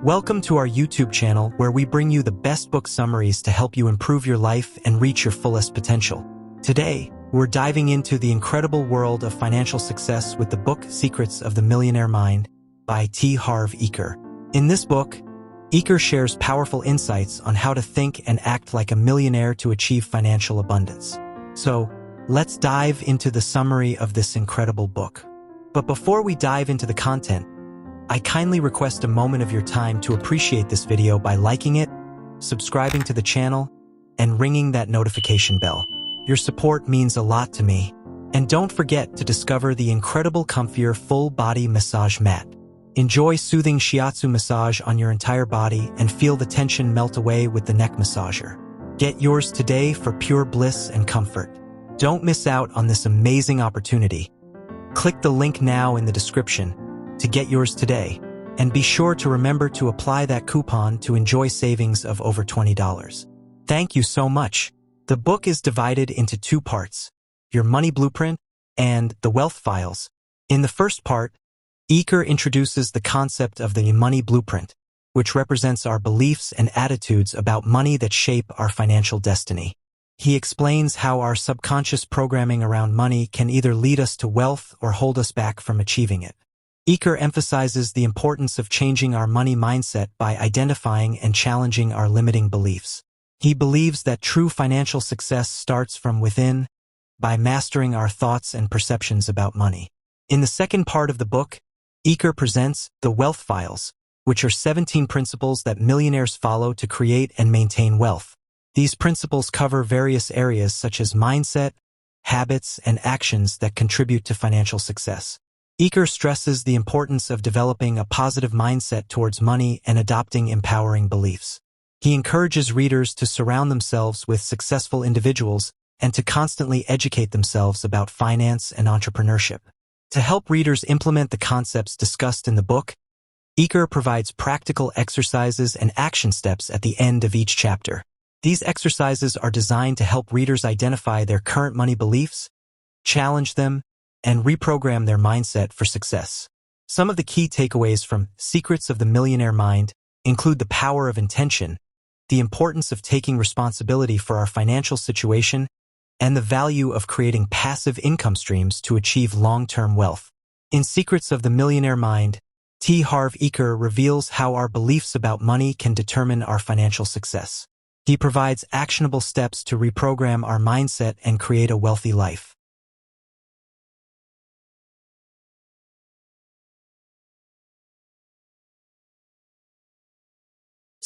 Welcome to our YouTube channel where we bring you the best book summaries to help you improve your life and reach your fullest potential. Today, we're diving into the incredible world of financial success with the book Secrets of the Millionaire Mind by Harv Eker. In this book, Eker shares powerful insights on how to think and act like a millionaire to achieve financial abundance. So, let's dive into the summary of this incredible book. But before we dive into the content, I kindly request a moment of your time to appreciate this video by liking it, subscribing to the channel, and ringing that notification bell. Your support means a lot to me. And don't forget to discover the incredible COMFIER full-body massage mat. Enjoy soothing shiatsu massage on your entire body and feel the tension melt away with the neck massager. Get yours today for pure bliss and comfort. Don't miss out on this amazing opportunity. Click the link now in the description to get yours today, and be sure to remember to apply that coupon to enjoy savings of over $20. Thank you so much. The book is divided into two parts, your money blueprint and the wealth files. In the first part, Eker introduces the concept of the money blueprint, which represents our beliefs and attitudes about money that shape our financial destiny. He explains how our subconscious programming around money can either lead us to wealth or hold us back from achieving it. Eker emphasizes the importance of changing our money mindset by identifying and challenging our limiting beliefs. He believes that true financial success starts from within, by mastering our thoughts and perceptions about money. In the second part of the book, Eker presents the wealth files, which are 17 principles that millionaires follow to create and maintain wealth. These principles cover various areas such as mindset, habits, and actions that contribute to financial success. Eker stresses the importance of developing a positive mindset towards money and adopting empowering beliefs. He encourages readers to surround themselves with successful individuals and to constantly educate themselves about finance and entrepreneurship. To help readers implement the concepts discussed in the book, Eker provides practical exercises and action steps at the end of each chapter. These exercises are designed to help readers identify their current money beliefs, challenge them, and reprogram their mindset for success. Some of the key takeaways from Secrets of the Millionaire Mind include the power of intention, the importance of taking responsibility for our financial situation, and the value of creating passive income streams to achieve long-term wealth. In Secrets of the Millionaire Mind, Harv Eker reveals how our beliefs about money can determine our financial success. He provides actionable steps to reprogram our mindset and create a wealthy life.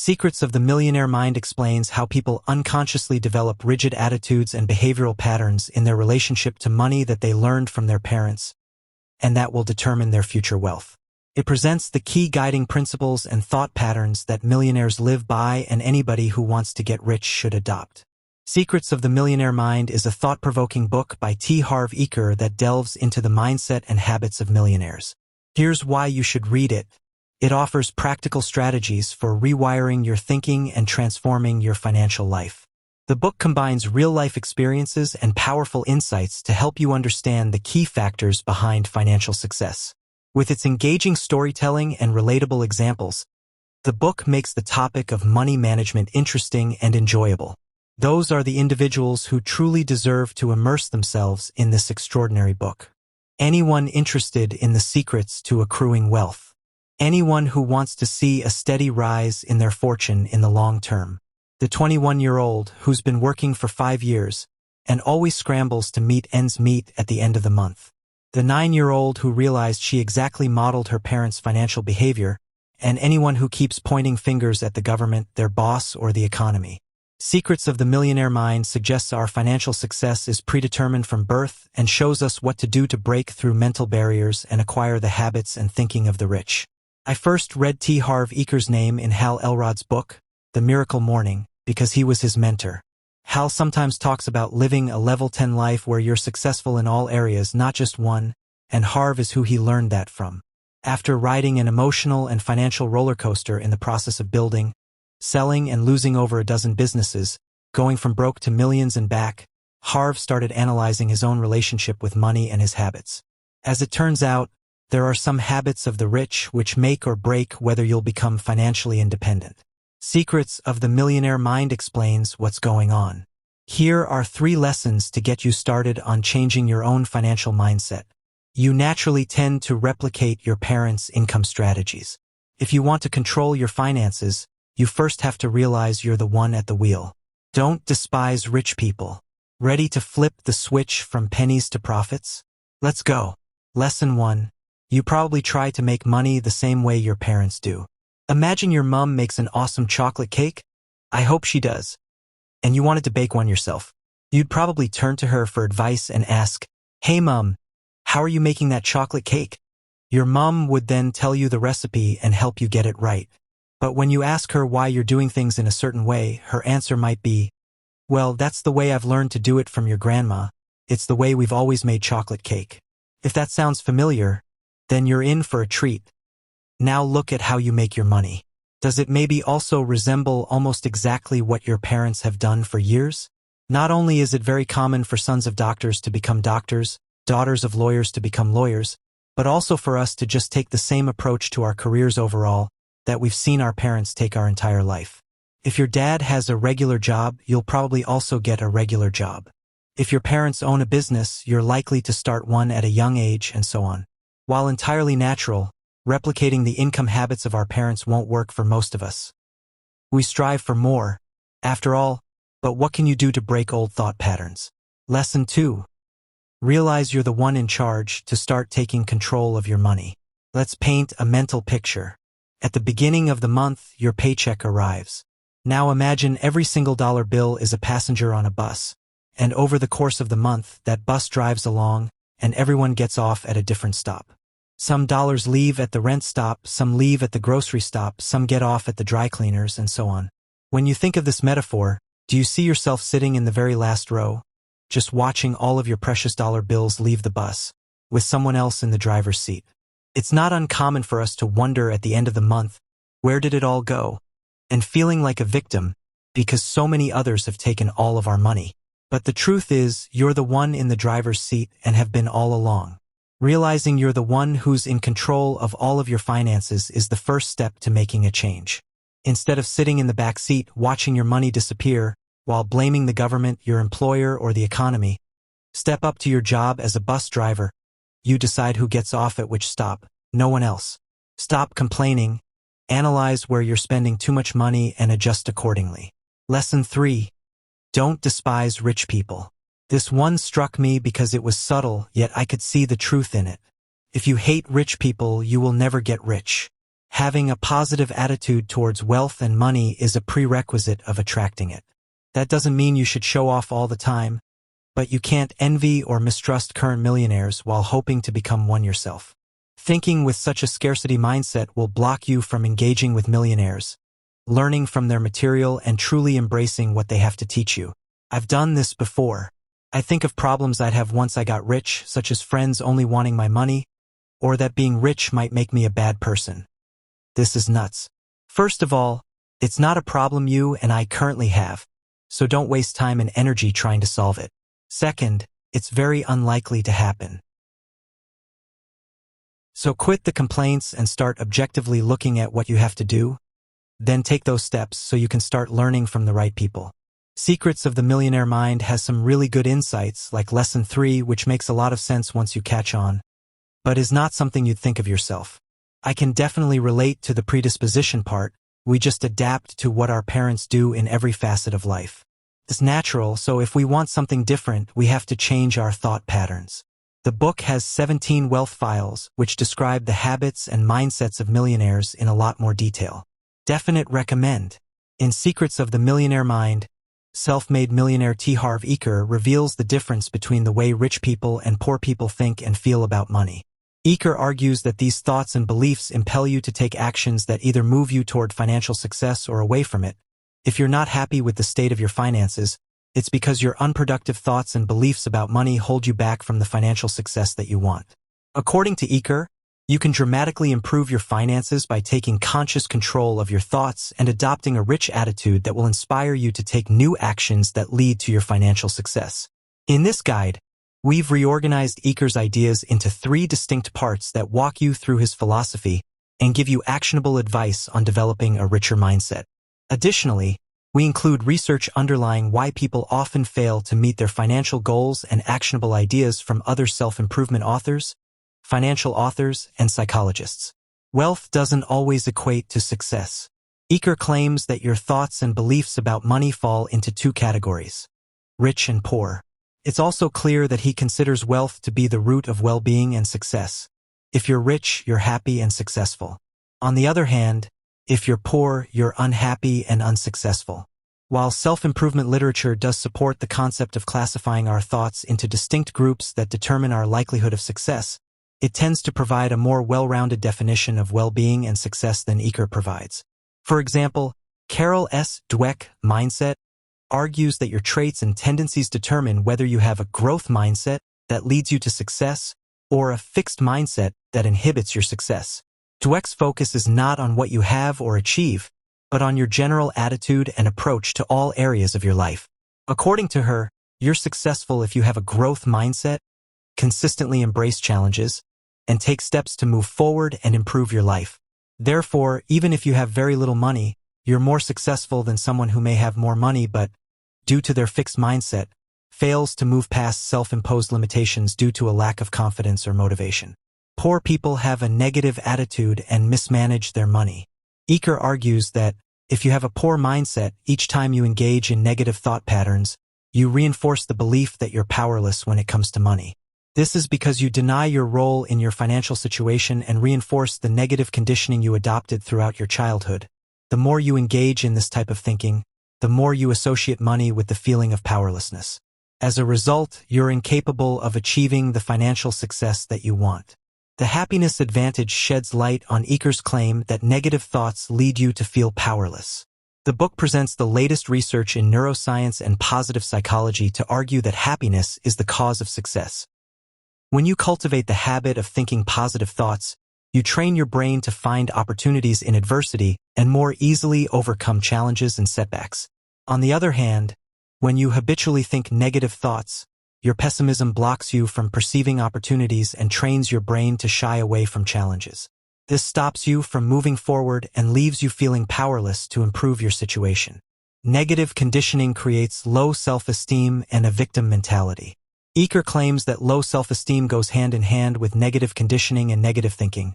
Secrets of the Millionaire Mind explains how people unconsciously develop rigid attitudes and behavioral patterns in their relationship to money that they learned from their parents, and that will determine their future wealth. It presents the key guiding principles and thought patterns that millionaires live by and anybody who wants to get rich should adopt. Secrets of the Millionaire Mind is a thought-provoking book by Harv Eker that delves into the mindset and habits of millionaires. Here's why you should read it. It offers practical strategies for rewiring your thinking and transforming your financial life. The book combines real-life experiences and powerful insights to help you understand the key factors behind financial success. With its engaging storytelling and relatable examples, the book makes the topic of money management interesting and enjoyable. Those are the individuals who truly deserve to immerse themselves in this extraordinary book. Anyone interested in the secrets to accruing wealth. Anyone who wants to see a steady rise in their fortune in the long term. The 21-year-old who's been working for 5 years and always scrambles to meet ends meet at the end of the month. The 9-year-old who realized she exactly modeled her parents' financial behavior, and anyone who keeps pointing fingers at the government, their boss, or the economy. Secrets of the Millionaire Mind suggests our financial success is predetermined from birth and shows us what to do to break through mental barriers and acquire the habits and thinking of the rich. I first read Harv Eker's name in Hal Elrod's book, The Miracle Morning, because he was his mentor. Hal sometimes talks about living a level 10 life where you're successful in all areas, not just one, and Harv is who he learned that from. After riding an emotional and financial roller coaster in the process of building, selling, and losing over a dozen businesses, going from broke to millions and back, Harv started analyzing his own relationship with money and his habits. As it turns out, There are some habits of the rich which make or break whether you'll become financially independent. Secrets of the Millionaire Mind explains what's going on. Here are 3 lessons to get you started on changing your own financial mindset. You naturally tend to replicate your parents' income strategies. If you want to control your finances, you first have to realize you're the one at the wheel. Don't despise rich people. Ready to flip the switch from pennies to profits? Let's go. Lesson 1. You probably try to make money the same way your parents do. Imagine your mom makes an awesome chocolate cake. I hope she does. And you wanted to bake one yourself. You'd probably turn to her for advice and ask, "Hey mom, how are you making that chocolate cake?" Your mom would then tell you the recipe and help you get it right. But when you ask her why you're doing things in a certain way, her answer might be, "Well, that's the way I've learned to do it from your grandma. It's the way we've always made chocolate cake." If that sounds familiar, then you're in for a treat. Now look at how you make your money. Does it maybe also resemble almost exactly what your parents have done for years? Not only is it very common for sons of doctors to become doctors, daughters of lawyers to become lawyers, but also for us to just take the same approach to our careers overall that we've seen our parents take our entire life. If your dad has a regular job, you'll probably also get a regular job. If your parents own a business, you're likely to start one at a young age, and so on. While entirely natural, replicating the income habits of our parents won't work for most of us. We strive for more, after all, but what can you do to break old thought patterns? Lesson 2. Realize you're the one in charge to start taking control of your money. Let's paint a mental picture. At the beginning of the month, your paycheck arrives. Now imagine every single dollar bill is a passenger on a bus. And over the course of the month, that bus drives along, and everyone gets off at a different stop. Some dollars leave at the rent stop, some leave at the grocery stop, some get off at the dry cleaners, and so on. When you think of this metaphor, do you see yourself sitting in the very last row, just watching all of your precious dollar bills leave the bus, with someone else in the driver's seat? It's not uncommon for us to wonder at the end of the month, where did it all go? And feeling like a victim, because so many others have taken all of our money. But the truth is, you're the one in the driver's seat and have been all along. Realizing you're the one who's in control of all of your finances is the first step to making a change. Instead of sitting in the back seat watching your money disappear while blaming the government, your employer, or the economy, step up to your job as a bus driver. You decide who gets off at which stop, no one else. Stop complaining, analyze where you're spending too much money, and adjust accordingly. Lesson 3. Don't despise rich people. This one struck me because it was subtle, yet I could see the truth in it. If you hate rich people, you will never get rich. Having a positive attitude towards wealth and money is a prerequisite of attracting it. That doesn't mean you should show off all the time, but you can't envy or mistrust current millionaires while hoping to become one yourself. Thinking with such a scarcity mindset will block you from engaging with millionaires, learning from their material, and truly embracing what they have to teach you. I've done this before. I think of problems I'd have once I got rich, such as friends only wanting my money, or that being rich might make me a bad person. This is nuts. First of all, it's not a problem you and I currently have, so don't waste time and energy trying to solve it. Second, it's very unlikely to happen. So quit the complaints and start objectively looking at what you have to do. Then take those steps so you can start learning from the right people. Secrets of the Millionaire Mind has some really good insights, like Lesson 3, which makes a lot of sense once you catch on, but is not something you'd think of yourself. I can definitely relate to the predisposition part. We just adapt to what our parents do in every facet of life. It's natural, so if we want something different, we have to change our thought patterns. The book has 17 wealth files, which describe the habits and mindsets of millionaires in a lot more detail. Definite recommend. In Secrets of the Millionaire Mind, self-made millionaire Harv Eker reveals the difference between the way rich people and poor people think and feel about money. Eker argues that these thoughts and beliefs impel you to take actions that either move you toward financial success or away from it. If you're not happy with the state of your finances, it's because your unproductive thoughts and beliefs about money hold you back from the financial success that you want. According to Eker, you can dramatically improve your finances by taking conscious control of your thoughts and adopting a rich attitude that will inspire you to take new actions that lead to your financial success. In this guide, We've reorganized Eker's ideas into 3 distinct parts that walk you through his philosophy and give you actionable advice on developing a richer mindset. Additionally, we include research underlying why people often fail to meet their financial goals and actionable ideas from other self-improvement authors, financial authors, and psychologists. Wealth doesn't always equate to success. Eker claims that your thoughts and beliefs about money fall into 2 categories: rich and poor. It's also clear that he considers wealth to be the root of well-being and success. If you're rich, you're happy and successful. On the other hand, if you're poor, you're unhappy and unsuccessful. While self-improvement literature does support the concept of classifying our thoughts into distinct groups that determine our likelihood of success, it tends to provide a more well-rounded definition of well-being and success than Eker provides. For example, Carol S. Dweck mindset argues that your traits and tendencies determine whether you have a growth mindset that leads you to success or a fixed mindset that inhibits your success. Dweck's focus is not on what you have or achieve, but on your general attitude and approach to all areas of your life. According to her, you're successful if you have a growth mindset, consistently embrace challenges, and take steps to move forward and improve your life. Therefore, even if you have very little money, you're more successful than someone who may have more money but, due to their fixed mindset, fails to move past self-imposed limitations due to a lack of confidence or motivation. Poor people have a negative attitude and mismanage their money. Eker argues that, if you have a poor mindset, each time you engage in negative thought patterns, you reinforce the belief that you're powerless when it comes to money. This is because you deny your role in your financial situation and reinforce the negative conditioning you adopted throughout your childhood. The more you engage in this type of thinking, the more you associate money with the feeling of powerlessness. As a result, you're incapable of achieving the financial success that you want. The happiness advantage sheds light on Eker's claim that negative thoughts lead you to feel powerless. The book presents the latest research in neuroscience and positive psychology to argue that happiness is the cause of success. When you cultivate the habit of thinking positive thoughts, you train your brain to find opportunities in adversity and more easily overcome challenges and setbacks. On the other hand, when you habitually think negative thoughts, your pessimism blocks you from perceiving opportunities and trains your brain to shy away from challenges. This stops you from moving forward and leaves you feeling powerless to improve your situation. Negative conditioning creates low self-esteem and a victim mentality. Eker claims that low self-esteem goes hand in hand with negative conditioning and negative thinking.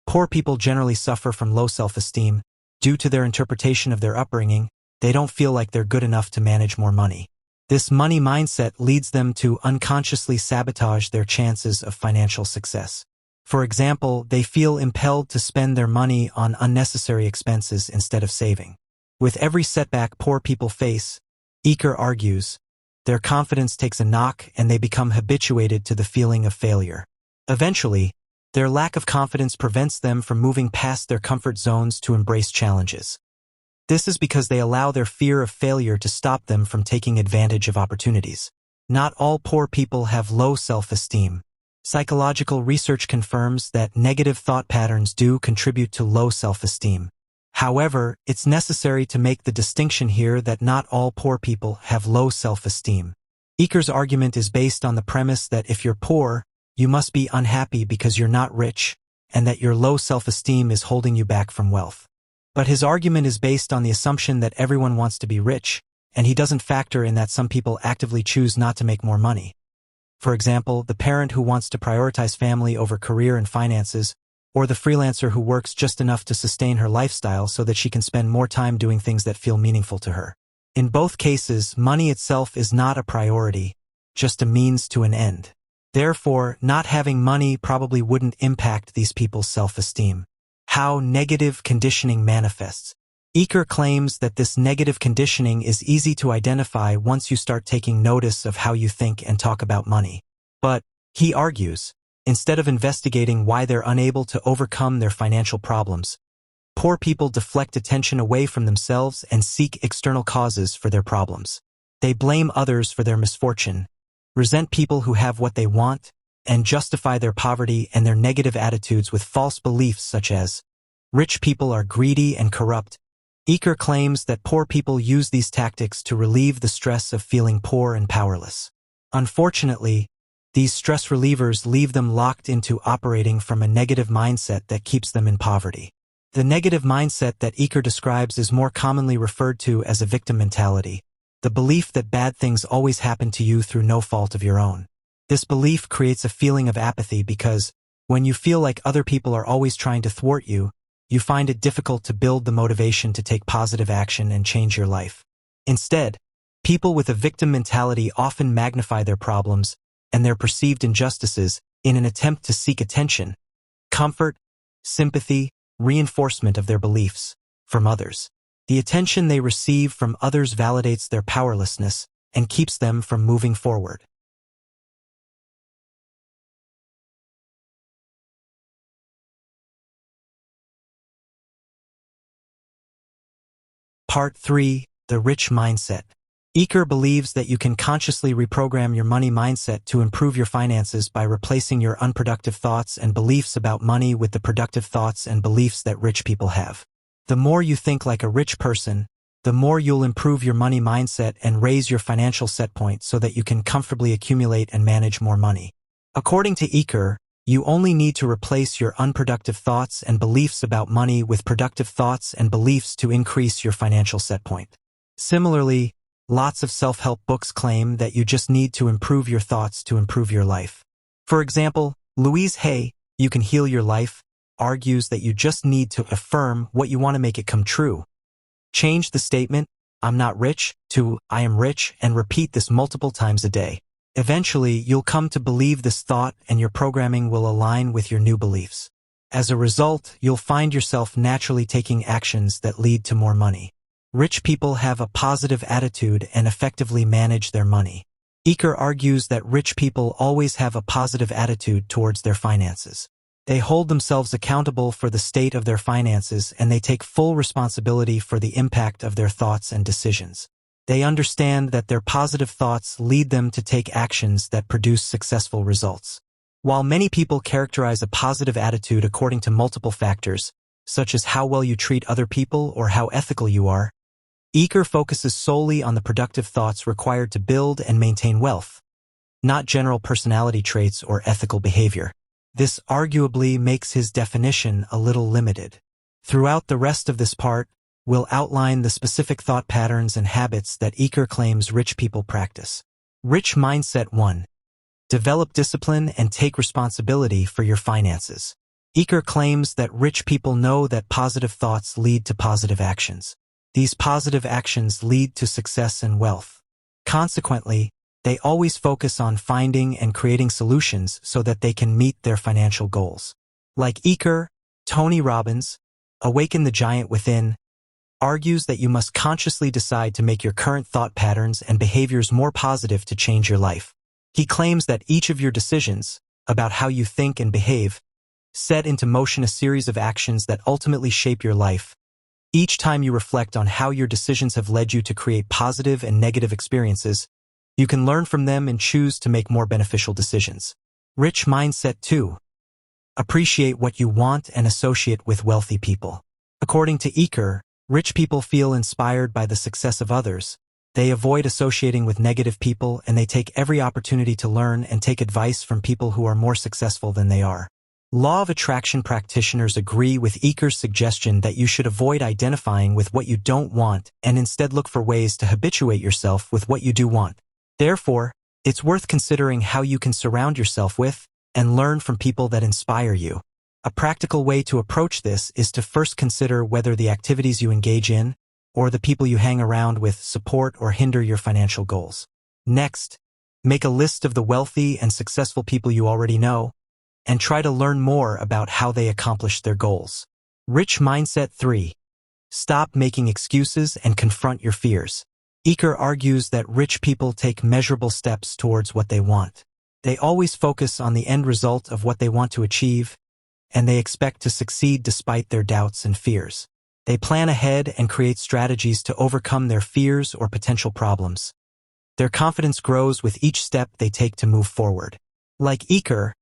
Poor people generally suffer from low self-esteem. Due to their interpretation of their upbringing, they don't feel like they're good enough to manage more money. This money mindset leads them to unconsciously sabotage their chances of financial success. For example, they feel impelled to spend their money on unnecessary expenses instead of saving. With every setback poor people face, Eker argues, their confidence takes a knock and they become habituated to the feeling of failure. Eventually, their lack of confidence prevents them from moving past their comfort zones to embrace challenges. This is because they allow their fear of failure to stop them from taking advantage of opportunities. Not all poor people have low self-esteem. Psychological research confirms that negative thought patterns do contribute to low self-esteem. However, it's necessary to make the distinction here that not all poor people have low self-esteem. Eker's argument is based on the premise that if you're poor, you must be unhappy because you're not rich, and that your low self-esteem is holding you back from wealth. But his argument is based on the assumption that everyone wants to be rich, and he doesn't factor in that some people actively choose not to make more money. For example, the parent who wants to prioritize family over career and finances, or the freelancer who works just enough to sustain her lifestyle so that she can spend more time doing things that feel meaningful to her. In both cases, money itself is not a priority, just a means to an end. Therefore, not having money probably wouldn't impact these people's self-esteem. How negative conditioning manifests. Eker claims that this negative conditioning is easy to identify once you start taking notice of how you think and talk about money. But, he argues, instead of investigating why they're unable to overcome their financial problems, poor people deflect attention away from themselves and seek external causes for their problems. They blame others for their misfortune, resent people who have what they want, and justify their poverty and their negative attitudes with false beliefs such as, rich people are greedy and corrupt. Eker claims that poor people use these tactics to relieve the stress of feeling poor and powerless. Unfortunately, These stress relievers leave them locked into operating from a negative mindset that keeps them in poverty. The negative mindset that Eker describes is more commonly referred to as a victim mentality, the belief that bad things always happen to you through no fault of your own. This belief creates a feeling of apathy because, when you feel like other people are always trying to thwart you, you find it difficult to build the motivation to take positive action and change your life. Instead, people with a victim mentality often magnify their problems and their perceived injustices in an attempt to seek attention, comfort, sympathy, reinforcement of their beliefs from others. The attention they receive from others validates their powerlessness and keeps them from moving forward. Part 3. The Rich Mindset. Eker believes that you can consciously reprogram your money mindset to improve your finances by replacing your unproductive thoughts and beliefs about money with the productive thoughts and beliefs that rich people have. The more you think like a rich person, the more you'll improve your money mindset and raise your financial set point so that you can comfortably accumulate and manage more money. According to Eker, you only need to replace your unproductive thoughts and beliefs about money with productive thoughts and beliefs to increase your financial set point. Similarly, lots of self-help books claim that you just need to improve your thoughts to improve your life. For example, Louise Hay, You Can Heal Your Life, argues that you just need to affirm what you want to make it come true. Change the statement, "I'm not rich," to "I am rich," and repeat this multiple times a day. Eventually, you'll come to believe this thought and your programming will align with your new beliefs. As a result, you'll find yourself naturally taking actions that lead to more money. Rich people have a positive attitude and effectively manage their money. Eker argues that rich people always have a positive attitude towards their finances. They hold themselves accountable for the state of their finances and they take full responsibility for the impact of their thoughts and decisions. They understand that their positive thoughts lead them to take actions that produce successful results. While many people characterize a positive attitude according to multiple factors, such as how well you treat other people or how ethical you are, Eker focuses solely on the productive thoughts required to build and maintain wealth, not general personality traits or ethical behavior. This arguably makes his definition a little limited. Throughout the rest of this part, we'll outline the specific thought patterns and habits that Eker claims rich people practice. Rich Mindset 1. Develop discipline and take responsibility for your finances. Eker claims that rich people know that positive thoughts lead to positive actions. These positive actions lead to success and wealth. Consequently, they always focus on finding and creating solutions so that they can meet their financial goals. Like Eker, Tony Robbins, Awaken the Giant Within, argues that you must consciously decide to make your current thought patterns and behaviors more positive to change your life. He claims that each of your decisions, about how you think and behave, set into motion a series of actions that ultimately shape your life. Each time you reflect on how your decisions have led you to create positive and negative experiences, you can learn from them and choose to make more beneficial decisions. Rich Mindset 2. Appreciate what you want and associate with wealthy people. According to Eker, rich people feel inspired by the success of others. They avoid associating with negative people and they take every opportunity to learn and take advice from people who are more successful than they are. Law of attraction practitioners agree with Eker's suggestion that you should avoid identifying with what you don't want and instead look for ways to habituate yourself with what you do want. Therefore, it's worth considering how you can surround yourself with and learn from people that inspire you. A practical way to approach this is to first consider whether the activities you engage in or the people you hang around with support or hinder your financial goals. Next, make a list of the wealthy and successful people you already know and try to learn more about how they accomplish their goals. Rich Mindset 3. Stop making excuses and confront your fears. Eker argues that rich people take measurable steps towards what they want. They always focus on the end result of what they want to achieve, and they expect to succeed despite their doubts and fears. They plan ahead and create strategies to overcome their fears or potential problems. Their confidence grows with each step they take to move forward. Like Eker,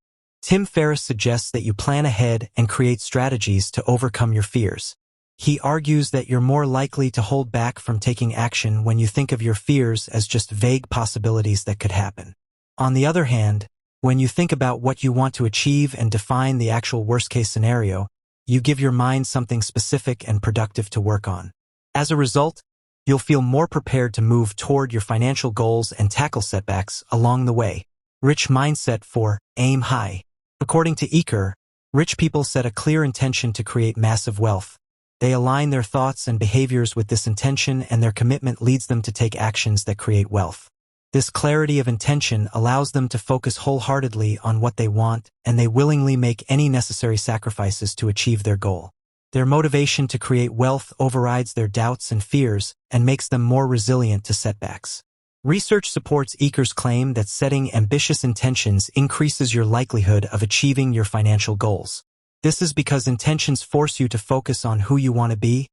Tim Ferriss suggests that you plan ahead and create strategies to overcome your fears. He argues that you're more likely to hold back from taking action when you think of your fears as just vague possibilities that could happen. On the other hand, When you think about what you want to achieve and define the actual worst-case scenario, you give your mind something specific and productive to work on. As a result, you'll feel more prepared to move toward your financial goals and tackle setbacks along the way. Rich mindset 4. Aim high. According to Eker, rich people set a clear intention to create massive wealth. They align their thoughts and behaviors with this intention, and their commitment leads them to take actions that create wealth. This clarity of intention allows them to focus wholeheartedly on what they want, and they willingly make any necessary sacrifices to achieve their goal. Their motivation to create wealth overrides their doubts and fears and makes them more resilient to setbacks. Research supports Eker's claim that setting ambitious intentions increases your likelihood of achieving your financial goals. This is because intentions force you to focus on who you want to be,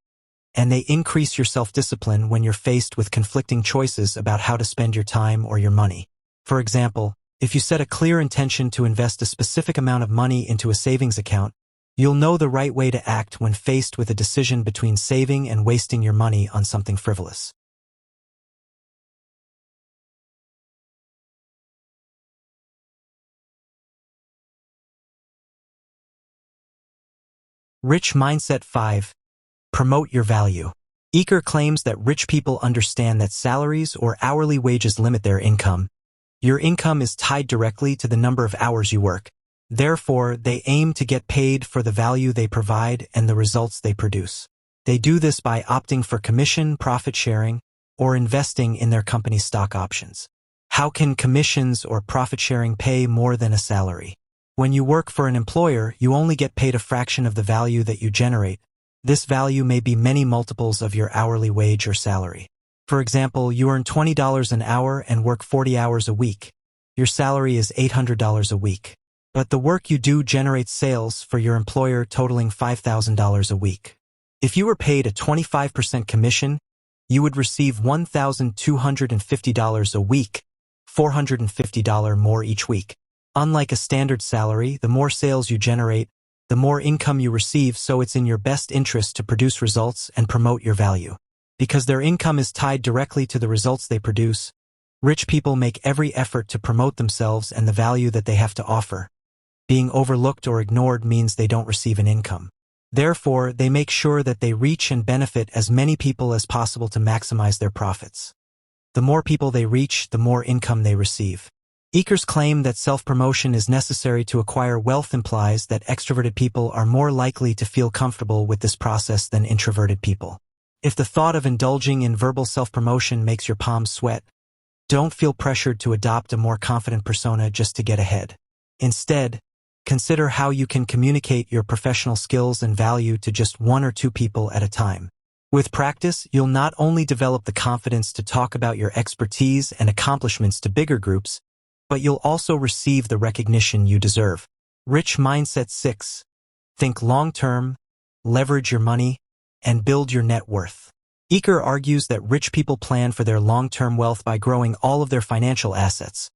and they increase your self-discipline when you're faced with conflicting choices about how to spend your time or your money. For example, if you set a clear intention to invest a specific amount of money into a savings account, you'll know the right way to act when faced with a decision between saving and wasting your money on something frivolous. Rich mindset 5. Promote your value. Eker claims that rich people understand that salaries or hourly wages limit their income. Your income is tied directly to the number of hours you work. Therefore, they aim to get paid for the value they provide and the results they produce. They do this by opting for commission, profit sharing, or investing in their company's stock options. How can commissions or profit sharing pay more than a salary? When you work for an employer, you only get paid a fraction of the value that you generate. This value may be many multiples of your hourly wage or salary. For example, you earn $20 an hour and work 40 hours a week. Your salary is $800 a week. But the work you do generates sales for your employer totaling $5,000 a week. If you were paid a 25% commission, you would receive $1,250 a week, $450 more each week. Unlike a standard salary, the more sales you generate, the more income you receive, so it's in your best interest to produce results and promote your value. Because their income is tied directly to the results they produce, rich people make every effort to promote themselves and the value that they have to offer. Being overlooked or ignored means they don't receive an income. Therefore, they make sure that they reach and benefit as many people as possible to maximize their profits. The more people they reach, the more income they receive. Eker's claim that self-promotion is necessary to acquire wealth implies that extroverted people are more likely to feel comfortable with this process than introverted people. If the thought of indulging in verbal self-promotion makes your palms sweat, don't feel pressured to adopt a more confident persona just to get ahead. Instead, consider how you can communicate your professional skills and value to just one or two people at a time. With practice, you'll not only develop the confidence to talk about your expertise and accomplishments to bigger groups, but you'll also receive the recognition you deserve. Rich mindset 6. Think long-term, leverage your money, and build your net worth. Eker argues that rich people plan for their long-term wealth by growing all of their financial assets.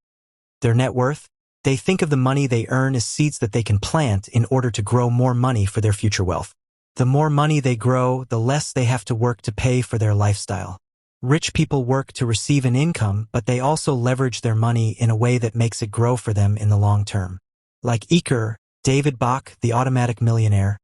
Their net worth? They think of the money they earn as seeds that they can plant in order to grow more money for their future wealth. The more money they grow, the less they have to work to pay for their lifestyle. Rich people work to receive an income, but they also leverage their money in a way that makes it grow for them in the long term. Like Eker, David Bach, the automatic millionaire,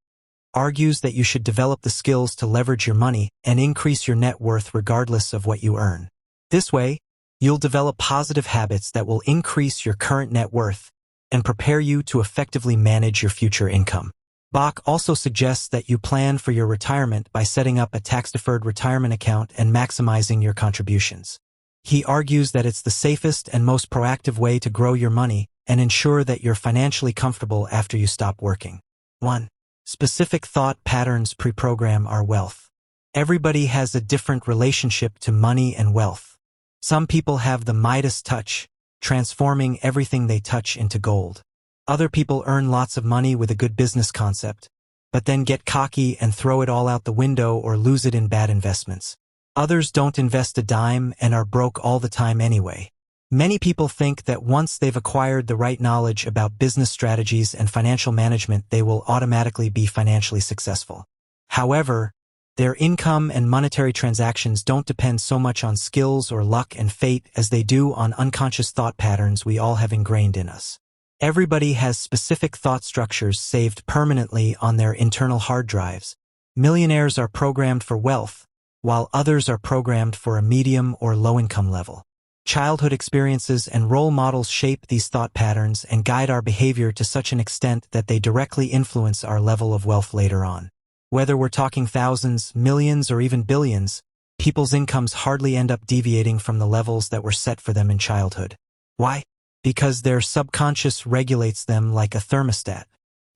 argues that you should develop the skills to leverage your money and increase your net worth regardless of what you earn. This way, you'll develop positive habits that will increase your current net worth and prepare you to effectively manage your future income. Bach also suggests that you plan for your retirement by setting up a tax-deferred retirement account and maximizing your contributions. He argues that it's the safest and most proactive way to grow your money and ensure that you're financially comfortable after you stop working. 1. Specific thought patterns pre-program our wealth. Everybody has a different relationship to money and wealth. Some people have the Midas touch, transforming everything they touch into gold. Other people earn lots of money with a good business concept, but then get cocky and throw it all out the window or lose it in bad investments. Others don't invest a dime and are broke all the time anyway. Many people think that once they've acquired the right knowledge about business strategies and financial management, they will automatically be financially successful. However, their income and monetary transactions don't depend so much on skills or luck and fate as they do on unconscious thought patterns we all have ingrained in us. Everybody has specific thought structures saved permanently on their internal hard drives. Millionaires are programmed for wealth, while others are programmed for a medium or low-income level. Childhood experiences and role models shape these thought patterns and guide our behavior to such an extent that they directly influence our level of wealth later on. Whether we're talking thousands, millions, or even billions, people's incomes hardly end up deviating from the levels that were set for them in childhood. Why? Because their subconscious regulates them like a thermostat.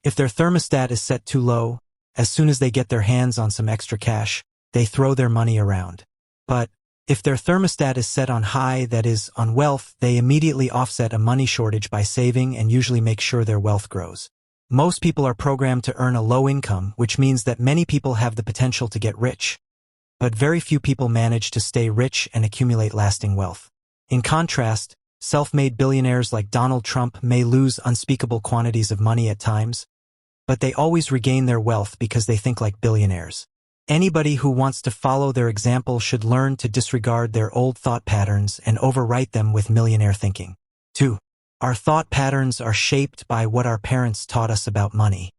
If their thermostat is set too low, as soon as they get their hands on some extra cash, they throw their money around. But if their thermostat is set on high, that is, on wealth, they immediately offset a money shortage by saving and usually make sure their wealth grows. Most people are programmed to earn a low income, which means that many people have the potential to get rich. But very few people manage to stay rich and accumulate lasting wealth. In contrast, self-made billionaires like Donald Trump may lose unspeakable quantities of money at times, but they always regain their wealth because they think like billionaires. Anybody who wants to follow their example should learn to disregard their old thought patterns and overwrite them with millionaire thinking. 2. Our thought patterns are shaped by what our parents taught us about money.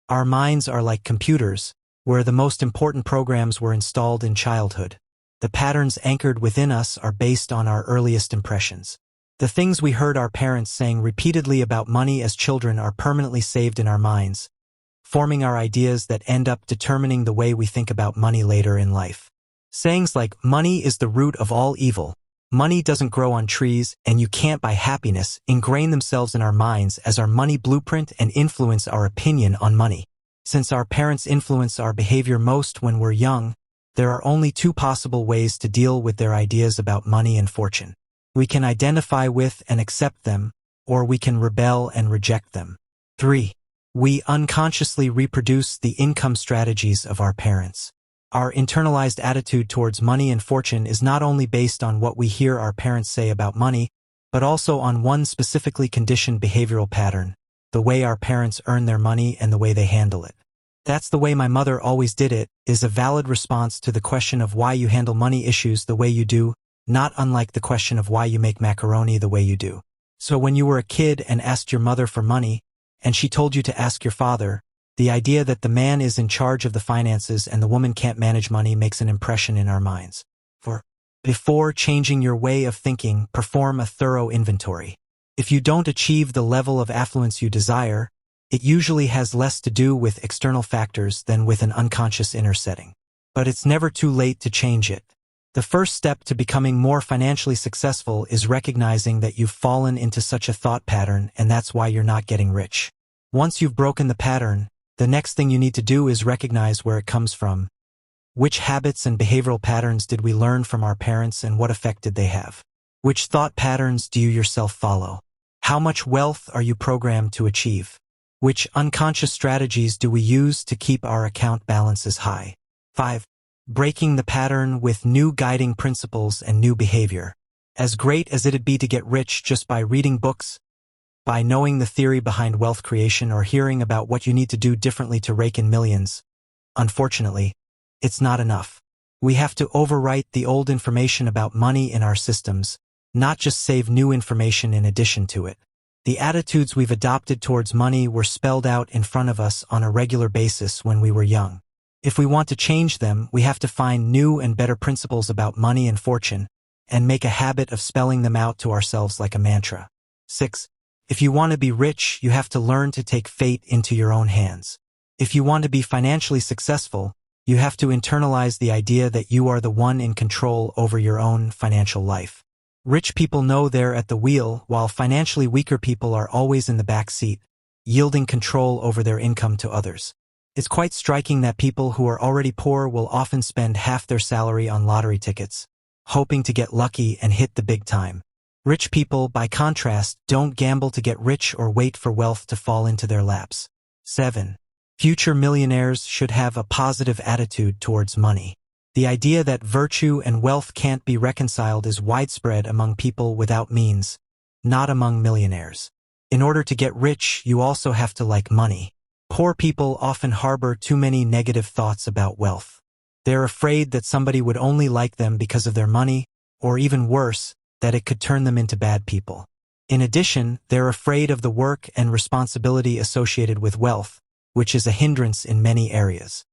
Our minds are like computers, where the most important programs were installed in childhood. The patterns anchored within us are based on our earliest impressions. The things we heard our parents saying repeatedly about money as children are permanently saved in our minds, forming our ideas that end up determining the way we think about money later in life. Sayings like, "Money is the root of all evil," "Money doesn't grow on trees," and "You can't buy happiness," ingrain themselves in our minds as our money blueprint and influence our opinion on money. Since our parents influence our behavior most when we're young, there are only two possible ways to deal with their ideas about money and fortune. We can identify with and accept them, or we can rebel and reject them. 3. We unconsciously reproduce the income strategies of our parents. Our internalized attitude towards money and fortune is not only based on what we hear our parents say about money, but also on one specifically conditioned behavioral pattern: the way our parents earn their money and the way they handle it. "That's the way my mother always did it" is a valid response to the question of why you handle money issues the way you do, not unlike the question of why you make macaroni the way you do. So when you were a kid and asked your mother for money, and she told you to ask your father, the idea that the man is in charge of the finances and the woman can't manage money makes an impression in our minds. Before changing your way of thinking, perform a thorough inventory. If you don't achieve the level of affluence you desire, it usually has less to do with external factors than with an unconscious inner setting. But it's never too late to change it. The first step to becoming more financially successful is recognizing that you've fallen into such a thought pattern, and that's why you're not getting rich. Once you've broken the pattern, the next thing you need to do is recognize where it comes from. Which habits and behavioral patterns did we learn from our parents, and what effect did they have? Which thought patterns do you yourself follow? How much wealth are you programmed to achieve? Which unconscious strategies do we use to keep our account balances high? 5. Breaking the pattern with new guiding principles and new behavior. As great as it'd be to get rich just by reading books, by knowing the theory behind wealth creation, or hearing about what you need to do differently to rake in millions, unfortunately, it's not enough. We have to overwrite the old information about money in our systems, not just save new information in addition to it. The attitudes we've adopted towards money were spelled out in front of us on a regular basis when we were young. If we want to change them, we have to find new and better principles about money and fortune, and make a habit of spelling them out to ourselves like a mantra. 6. If you want to be rich, you have to learn to take fate into your own hands. If you want to be financially successful, you have to internalize the idea that you are the one in control over your own financial life. Rich people know they're at the wheel, while financially weaker people are always in the back seat, yielding control over their income to others. It's quite striking that people who are already poor will often spend half their salary on lottery tickets, hoping to get lucky and hit the big time. Rich people, by contrast, don't gamble to get rich or wait for wealth to fall into their laps. 7. Future millionaires should have a positive attitude towards money. The idea that virtue and wealth can't be reconciled is widespread among people without means, not among millionaires. In order to get rich, you also have to like money. Poor people often harbor too many negative thoughts about wealth. They're afraid that somebody would only like them because of their money, or even worse, that it could turn them into bad people. In addition, they're afraid of the work and responsibility associated with wealth, which is a hindrance in many areas.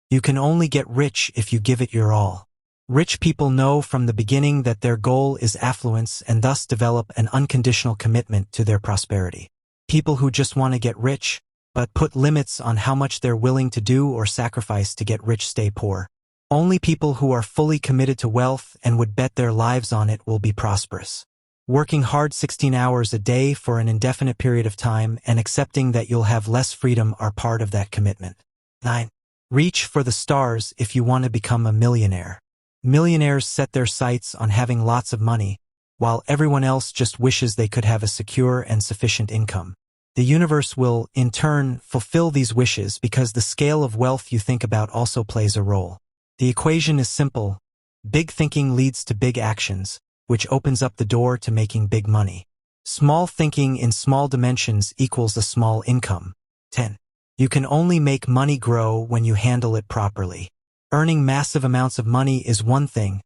You can only get rich if you give it your all. Rich people know from the beginning that their goal is affluence and thus develop an unconditional commitment to their prosperity. People who just want to get rich, but put limits on how much they're willing to do or sacrifice to get rich stay poor. Only people who are fully committed to wealth and would bet their lives on it will be prosperous. Working hard 16 hours a day for an indefinite period of time and accepting that you'll have less freedom are part of that commitment. 9. Reach for the stars if you want to become a millionaire. Millionaires set their sights on having lots of money, while everyone else just wishes they could have a secure and sufficient income. The universe will, in turn, fulfill these wishes because the scale of wealth you think about also plays a role. The equation is simple. Big thinking leads to big actions, which opens up the door to making big money. Small thinking in small dimensions equals a small income. 10. You can only make money grow when you handle it properly. Earning massive amounts of money is one thing.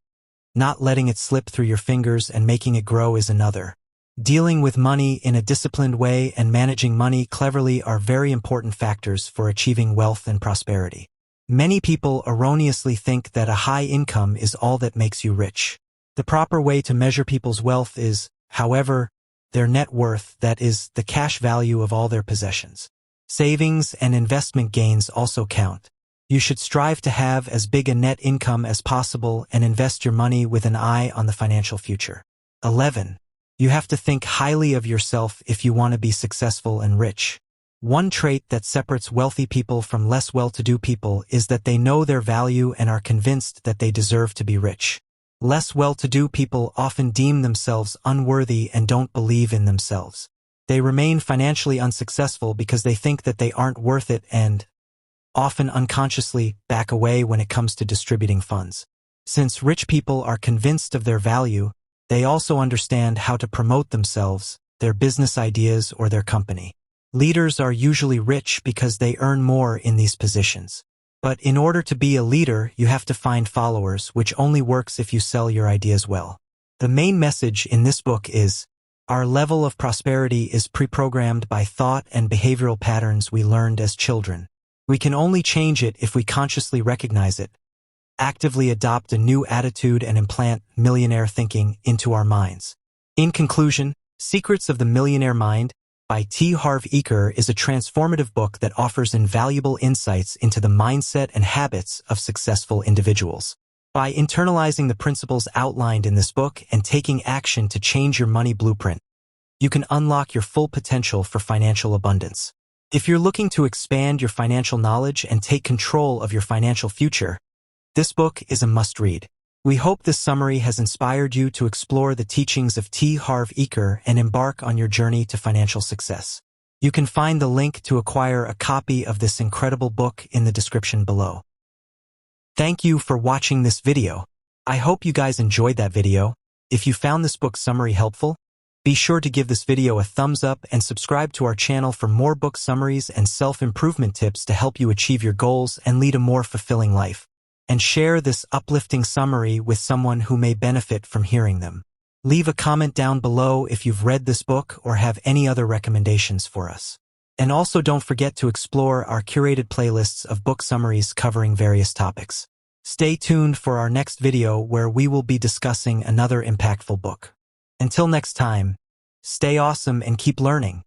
Not letting it slip through your fingers and making it grow is another. Dealing with money in a disciplined way and managing money cleverly are very important factors for achieving wealth and prosperity. Many people erroneously think that a high income is all that makes you rich. The proper way to measure people's wealth is, however, their net worth, that is, the cash value of all their possessions. Savings and investment gains also count. You should strive to have as big a net income as possible and invest your money with an eye on the financial future. 11. You have to think highly of yourself if you want to be successful and rich. One trait that separates wealthy people from less well-to-do people is that they know their value and are convinced that they deserve to be rich. Less well-to-do people often deem themselves unworthy and don't believe in themselves. They remain financially unsuccessful because they think that they aren't worth it and, often unconsciously, back away when it comes to distributing funds. Since rich people are convinced of their value, they also understand how to promote themselves, their business ideas, or their company. Leaders are usually rich because they earn more in these positions. But in order to be a leader, you have to find followers, which only works if you sell your ideas well. The main message in this book is, our level of prosperity is pre-programmed by thought and behavioral patterns we learned as children. We can only change it if we consciously recognize it, actively adopt a new attitude and implant millionaire thinking into our minds. In conclusion, Secrets of the Millionaire Mind by Harv Eker is a transformative book that offers invaluable insights into the mindset and habits of successful individuals. By internalizing the principles outlined in this book and taking action to change your money blueprint, you can unlock your full potential for financial abundance. If you're looking to expand your financial knowledge and take control of your financial future, this book is a must-read. We hope this summary has inspired you to explore the teachings of Harv Eker and embark on your journey to financial success. You can find the link to acquire a copy of this incredible book in the description below. Thank you for watching this video. I hope you guys enjoyed that video. If you found this book summary helpful, be sure to give this video a thumbs up and subscribe to our channel for more book summaries and self-improvement tips to help you achieve your goals and lead a more fulfilling life. And share this uplifting summary with someone who may benefit from hearing them. Leave a comment down below if you've read this book or have any other recommendations for us. And also don't forget to explore our curated playlists of book summaries covering various topics. Stay tuned for our next video where we will be discussing another impactful book. Until next time, stay awesome and keep learning.